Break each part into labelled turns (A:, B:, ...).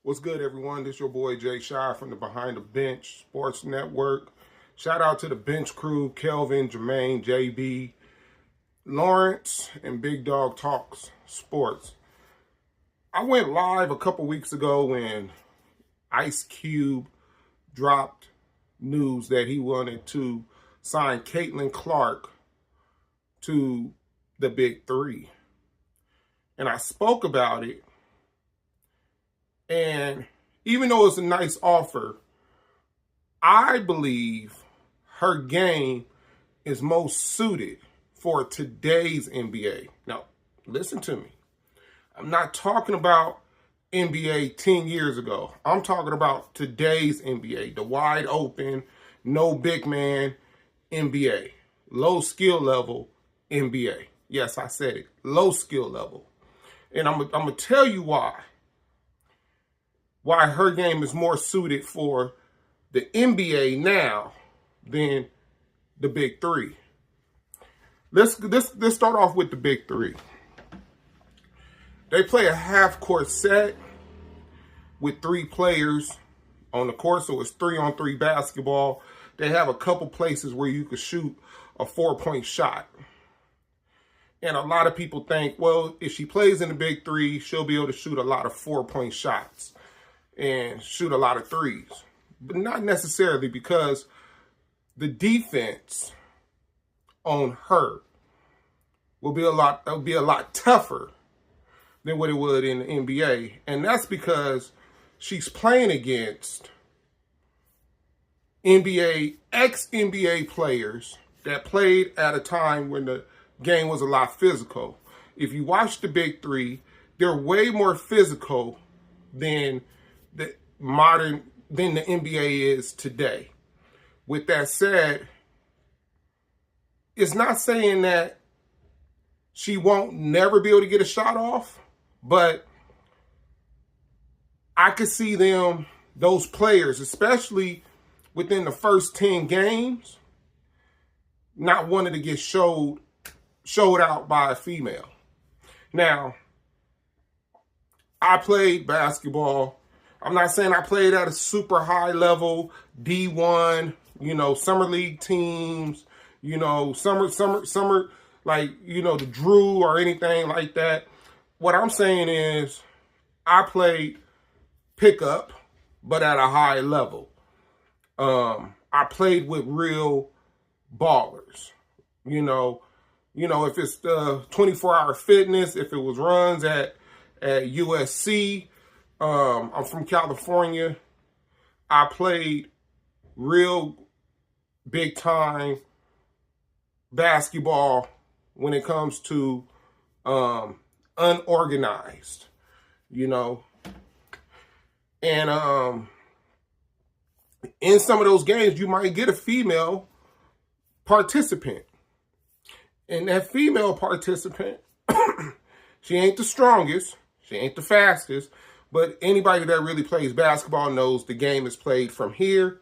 A: What's good, everyone? This is your boy Jay Shy from the Behind the Bench Sports Network. Shout out to the bench crew, Kelvin, Jermaine, JB, Lawrence, and Big Dog Talks Sports. I went live a couple weeks ago when Ice Cube dropped news that he wanted to sign Caitlin Clark to the BIG3. And I spoke about it. And even though it's a nice offer, I believe her game is most suited for today's NBA. Now, listen to me. I'm not talking about NBA 10 years ago. I'm talking about today's NBA, the wide open, no big man NBA, low skill level NBA. Yes, I said it, low skill level. And I'm going to tell you why her game is more suited for the NBA now than the BIG3. Let's start off with the BIG3. They play a half-court set with 3 players on the court, so it's 3-on-3 basketball. They have a couple places where you could shoot a 4-point shot. And a lot of people think, well, if she plays in the BIG3, she'll be able to shoot a lot of 4-point shots and shoot a lot of threes. But not necessarily, because the defense on her will be a lot tougher than what it would in the NBA. And that's because she's playing against ex-NBA players that played at a time when the game was a lot physical. If you watch the BIG3, they're way more physical than the NBA is today. With that said, it's not saying that she won't never be able to get a shot off, but I could see those players, especially within the first 10 games, not wanting to get showed out by a female. Now, I played basketball. I'm not saying I played at a super high level, D1, summer league teams, summer, like, the Drew or anything like that. What I'm saying is I played pickup, but at a high level. I played with real ballers, if it's the 24-hour fitness, if it was runs at USC. I'm from California. I played real big time basketball when it comes to unorganized, and in some of those games you might get a female participant. And that female participant, she ain't the strongest, she ain't the fastest, but anybody that really plays basketball knows the game is played from here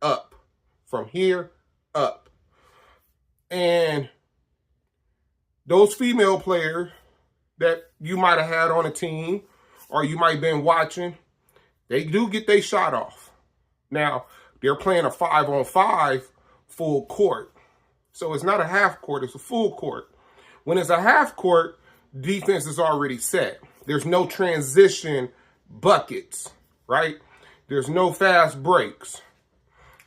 A: up. From here up. And those female players that you might have had on a team or you might have been watching, they do get their shot off. Now, they're playing a 5-on-5 full court. So it's not a half court, it's a full court. When it's a half court, defense is already set. There's no transition buckets, right? There's no fast breaks.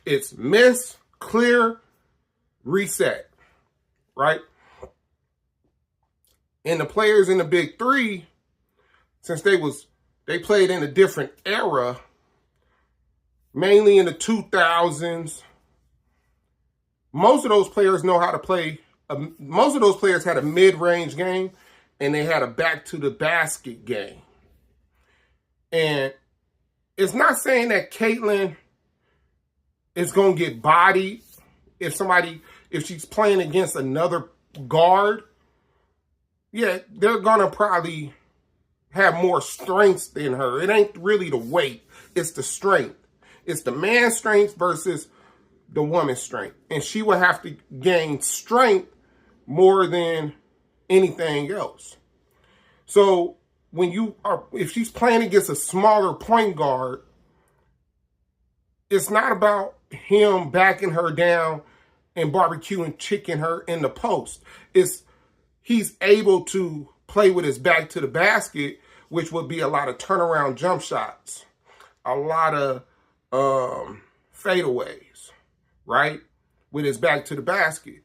A: It's miss, clear, reset, right? And the players in the BIG3, since they played in a different era, mainly in the 2000s, most of those players know how to play. Most of those players had a mid-range game, and they had a back-to-the-basket game. And it's not saying that Caitlin is going to get bodied if she's playing against another guard. Yeah, they're going to probably have more strengths than her. It ain't really the weight. It's the strength. It's the man's strength versus the woman's strength. And she will have to gain strength more than anything else. So if she's playing against a smaller point guard, it's not about him backing her down and barbecuing chicken her in the post. He's able to play with his back to the basket, which would be a lot of turnaround jump shots, a lot of fadeaways, right? With his back to the basket.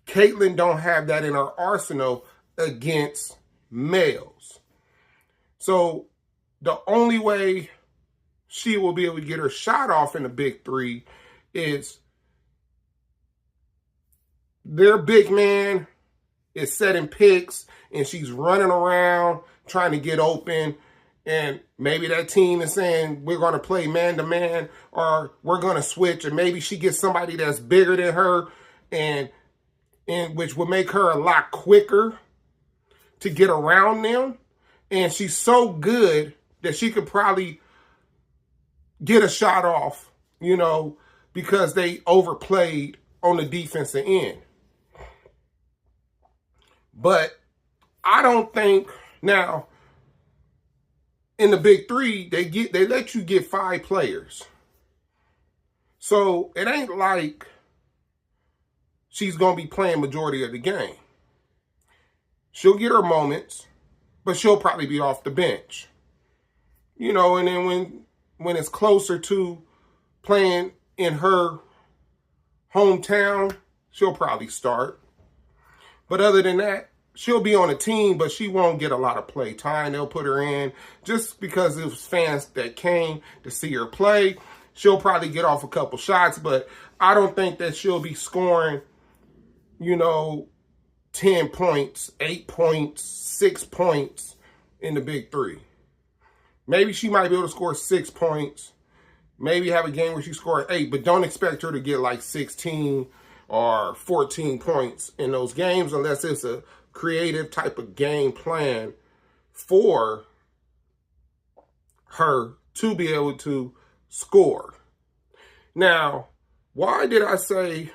A: Caitlin don't have that in her arsenal against males. So the only way she will be able to get her shot off in the big three is their big man is setting picks and she's running around trying to get open. And maybe that team is saying, we're going to play man-to-man or we're going to switch. And maybe she gets somebody that's bigger than her and which will make her a lot quicker to get around them. And she's so good that she could probably get a shot off, because they overplayed on the defensive end. But I don't think now in the big three, they let you get 5 players. So it ain't like she's going to be playing majority of the game. She'll get her moments, but she'll probably be off the bench. And then when it's closer to playing in her hometown, she'll probably start. But other than that, she'll be on a team, but she won't get a lot of play time. They'll put her in just because it was fans that came to see her play. She'll probably get off a couple shots, but I don't think that she'll be scoring, 10 points, 8 points, 6 points in the big three. Maybe she might be able to score 6 points. Maybe have a game where she scores 8, but don't expect her to get like 16 or 14 points in those games unless it's a creative type of game plan for her to be able to score. Now, why did I say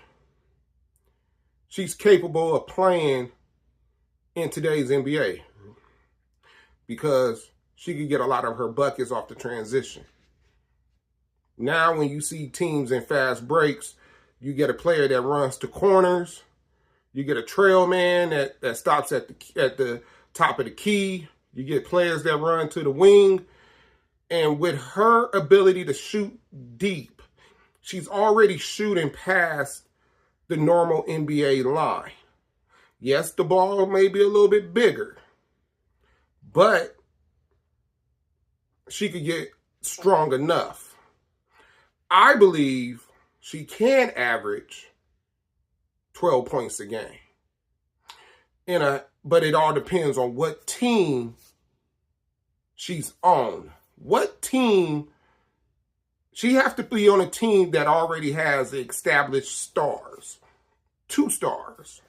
A: she's capable of playing in today's NBA? Because she could get a lot of her buckets off the transition. Now, when you see teams in fast breaks, you get a player that runs to corners. You get a trail man that stops at the top of the key. You get players that run to the wing. And with her ability to shoot deep, she's already shooting past the normal NBA line. Yes, the ball may be a little bit bigger, but she could get strong enough. I believe she can average 12 points a game. But it all depends on what team she's on. What team? She has to be on a team that already has established stars. 2 stars.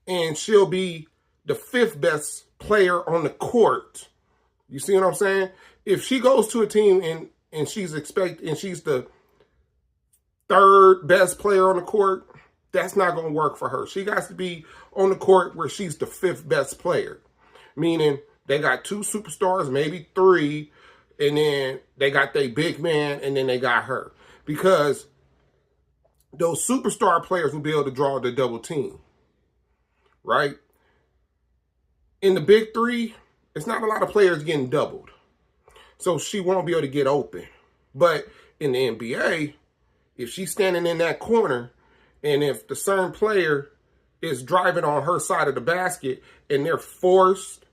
A: And she'll be the 5th best player on the court. You see what I'm saying? If she goes to a team and she's the 3rd best player on the court, that's not going to work for her. She has to be on the court where she's the 5th best player. Meaning they got 2 superstars, maybe 3, and then they got their big man, and then they got her. Because those superstar players will be able to draw the double team. Right? In the big three, it's not a lot of players getting doubled. So she won't be able to get open. But in the NBA, if she's standing in that corner, and if the certain player is driving on her side of the basket, and they're forced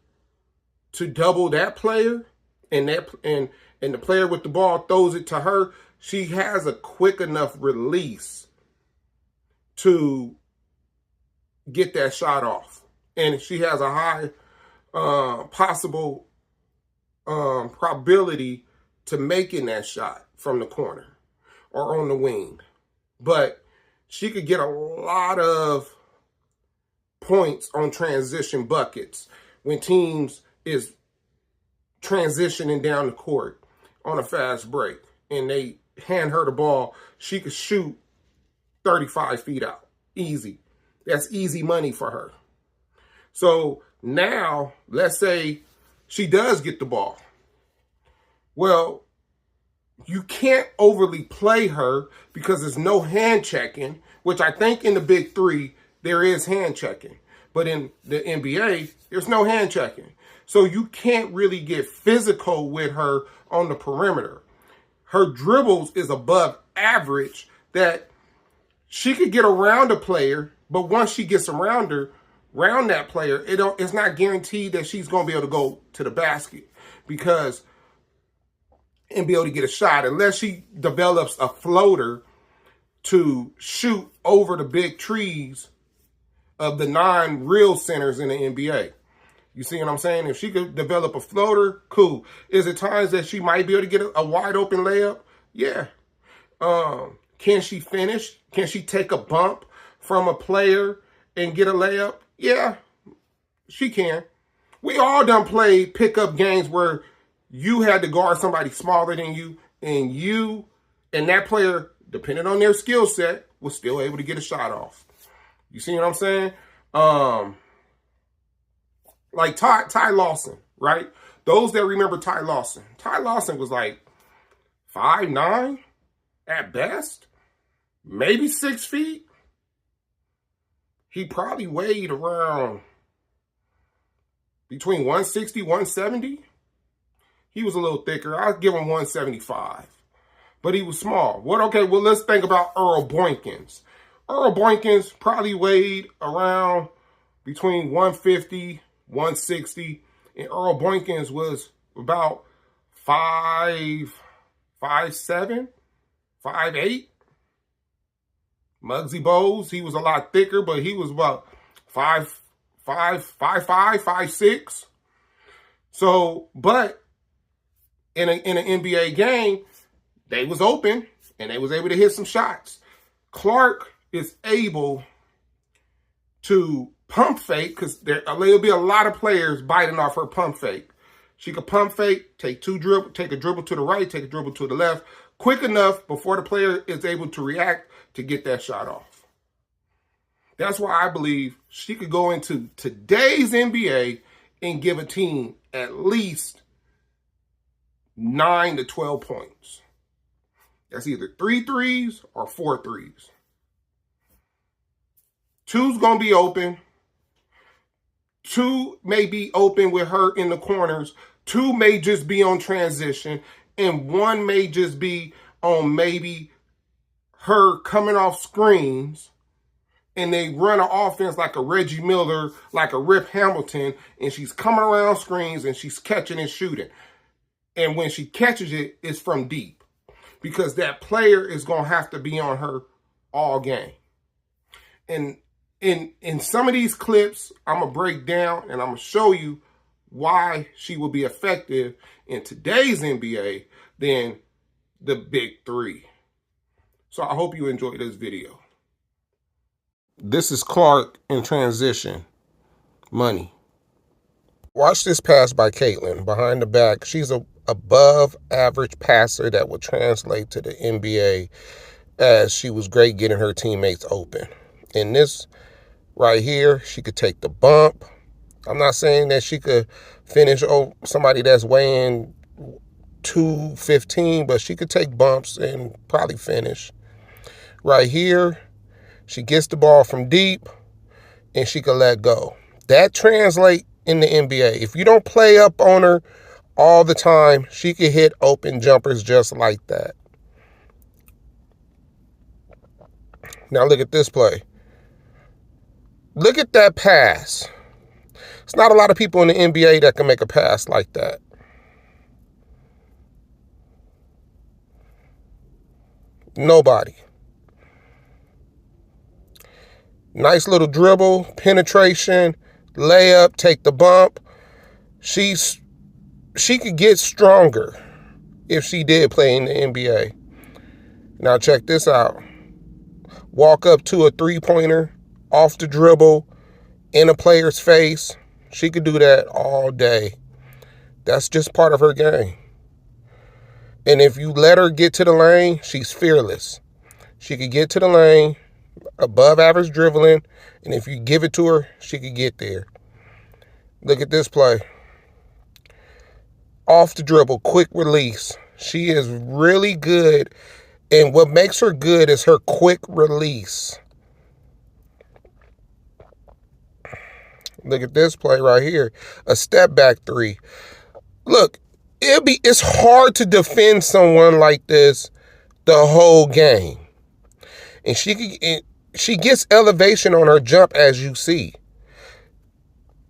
A: to double that player, and the player with the ball throws it to her, she has a quick enough release to get that shot off. And she has a high possible probability to making that shot from the corner or on the wing. But she could get a lot of points on transition buckets when teams is transitioning down the court on a fast break and they hand her the ball. She could shoot 35 feet out. Easy. That's easy money for her. So now, let's say she does get the ball. Well, you can't overly play her because there's no hand checking, which I think in the big three, there is hand checking. But in the NBA, there's no hand checking. So you can't really get physical with her on the perimeter. Her dribbles is above average that she could get around a player, but once she gets around that player, it's not guaranteed that she's going to be able to go to the basket and be able to get a shot unless she develops a floater to shoot over the big trees of the 9 real centers in the NBA. You see what I'm saying? If she could develop a floater, cool. Is it times that she might be able to get a wide open layup? Yeah. Can she finish? Can she take a bump from a player and get a layup? Yeah, she can. We all done played pickup games where you had to guard somebody smaller than you, and that player, depending on their skill set, was still able to get a shot off. You see what I'm saying? Like Ty Lawson, right? Those that remember Ty Lawson was like 5'9" at best, maybe 6 feet. He probably weighed around between 160, 170. He was a little thicker. I'd give him 175. But he was small. Okay, well, let's think about Earl Boykins. Earl Boykins probably weighed around between 150, 160. And Earl Boykins was about 5'7", 5'8". Muggsy Bogues, he was a lot thicker, but he was about 5'5", 5'6". So, but in an NBA game, they was open and they was able to hit some shots. Clark is able to pump fake because there'll be a lot of players biting off her pump fake. She could pump fake, take a dribble to the right, take a dribble to the left, quick enough before the player is able to react to get that shot off. That's why I believe she could go into today's NBA and give a team at least 9 to 12 points. That's either 3 threes or 4 threes. 2's going to be open. 2 may be open with her in the corners. 2 may just be on transition. And 1 may just be on maybe her coming off screens. And they run an offense like a Reggie Miller, like a Rip Hamilton. And she's coming around screens and she's catching and shooting. And when she catches it, it's from deep. Because that player is going to have to be on her all game. And in some of these clips, I'm going to break down and I'm going to show you why she will be effective in today's NBA than the big three. So I hope you enjoyed this video. This is Clark in transition. Money. Watch this pass by Caitlin behind the back. She's a above average passer that would translate to the NBA as she was great getting her teammates open. In this right here, she could take the bump. I'm not saying that she could finish somebody that's weighing 215, but she could take bumps and probably finish. Right here, she gets the ball from deep and she could let go. That translates in the NBA. If you don't play up on her all the time, she could hit open jumpers just like that. Now look at this play. Look at that pass. It's not a lot of people in the NBA that can make a pass like that. Nobody. Nice little dribble, penetration, layup, take the bump. She could get stronger if she did play in the NBA. Now check this out. Walk up to a three-pointer, off the dribble, in a player's face. She could do that all day. That's just part of her game. And if you let her get to the lane, she's fearless. She could get to the lane, above average dribbling, and if you give it to her, she could get there. Look at this play. off the dribble, quick release. She is really good. And what makes her good is her quick release. Look at this play right here. A step back three. Look, it's hard to defend someone like this the whole game. And she gets elevation on her jump, as you see.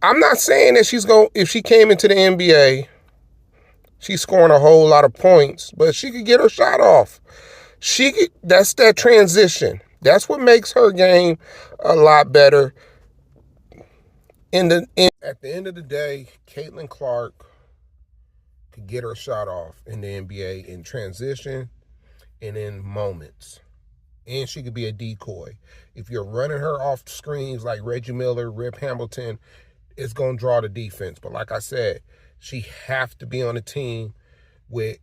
A: I'm not saying that if she came into the NBA, she's scoring a whole lot of points, but she could get her shot off. That's that transition. That's what makes her game a lot better. At the end of the day, Caitlin Clark could get her shot off in the NBA in transition and in moments. And she could be a decoy. If you're running her off screens like Reggie Miller, Rip Hamilton, it's going to draw the defense. But like I said, she have to be on a team with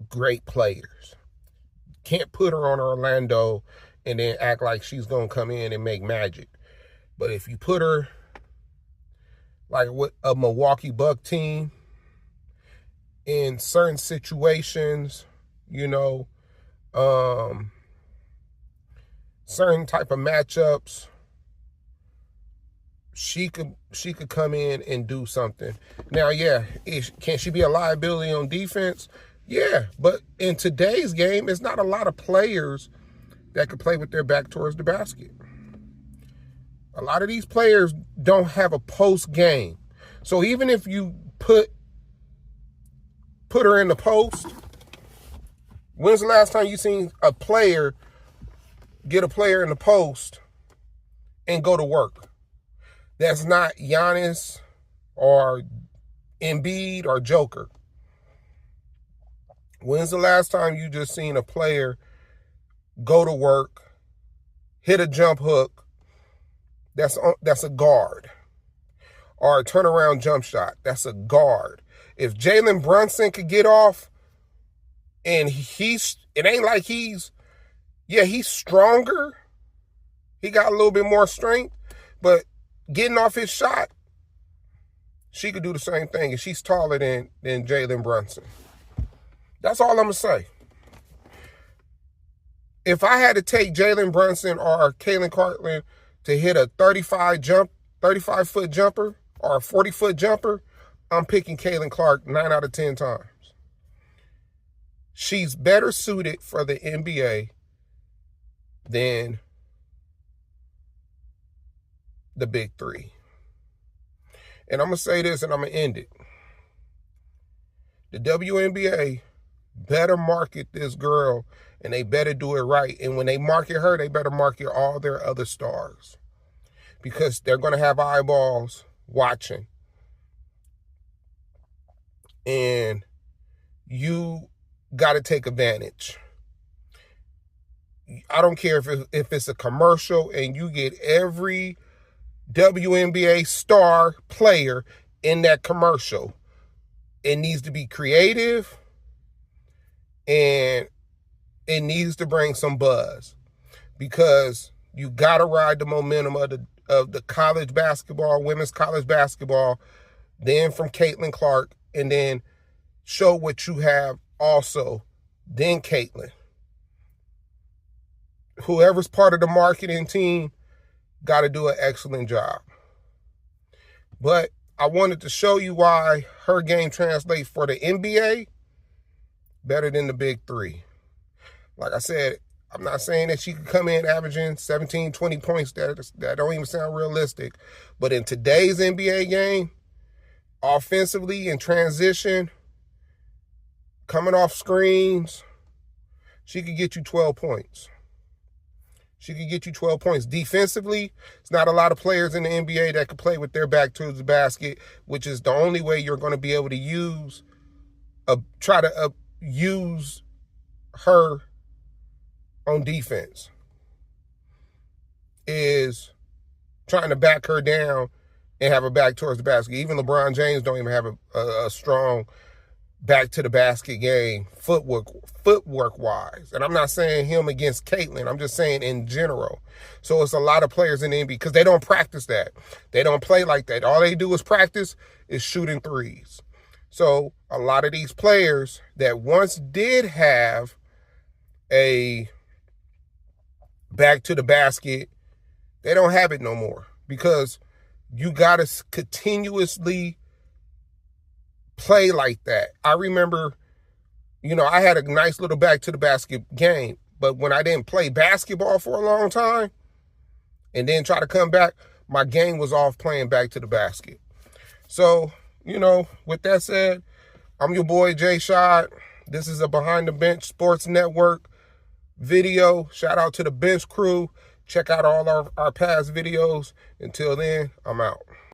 A: great players. Can't put her on Orlando and then act like she's going to come in and make magic. But if you put her like with a Milwaukee Buck team in certain situations, certain type of matchups, she could come in and do something. Now, yeah, can she be a liability on defense? Yeah, but in today's game, it's not a lot of players that could play with their back towards the basket. A lot of these players don't have a post game. So even if you put her in the post, when's the last time you seen a player get a player in the post and go to work? That's not Giannis or Embiid or Joker. When's the last time you just seen a player go to work, hit a jump hook, that's a guard, or a turnaround jump shot? That's a guard. If Jalen Brunson could get off, and it ain't like he's stronger. He got a little bit more strength, but getting off his shot, she could do the same thing, and she's taller than Jalen Brunson. That's all I'm going to say. If I had to take Jalen Brunson or Caitlin Clark to hit a 35-foot jumper or a 40-foot jumper, I'm picking Caitlin Clark 9 out of 10 times. She's better suited for the NBA than the big three. And I'm going to say this and I'm going to end it. The WNBA better market this girl, and they better do it right. And when they market her, they better market all their other stars, because they're going to have eyeballs watching. And you got to take advantage. I don't care if it's a commercial and you get every WNBA star player in that commercial. It needs to be creative, and it needs to bring some buzz, because you got to ride the momentum of the college basketball, women's college basketball, then from Caitlin Clark, and then show what you have also, then Caitlin. Whoever's part of the marketing team got to do an excellent job. But I wanted to show you why her game translates for the NBA better than the big three. Like I said, I'm not saying that she could come in averaging 17, 20 points. That don't even sound realistic. But in today's NBA game, offensively in transition, coming off screens, she could get you 12 points. She could get you 12 points. Defensively, it's not a lot of players in the NBA that can play with their back towards the basket, which is the only way you're going to be able to use her on defense, is trying to back her down and have her back towards the basket. Even LeBron James don't even have a strong back to the basket game footwork wise. And I'm not saying him against Caitlin. I'm just saying in general. So it's a lot of players in the NBA because they don't practice that. They don't play like that. All they do is practice is shooting threes. So a lot of these players that once did have a back to the basket, they don't have it no more, because you got to continuously play like that. I remember, I had a nice little back to the basket game, but when I didn't play basketball for a long time and then try to come back, my game was off playing back to the basket. So, with that said, I'm your boy Jay Shot. This is a Behind the Bench Sports Network video. Shout out to the bench crew. Check out all our past videos. Until then, I'm out.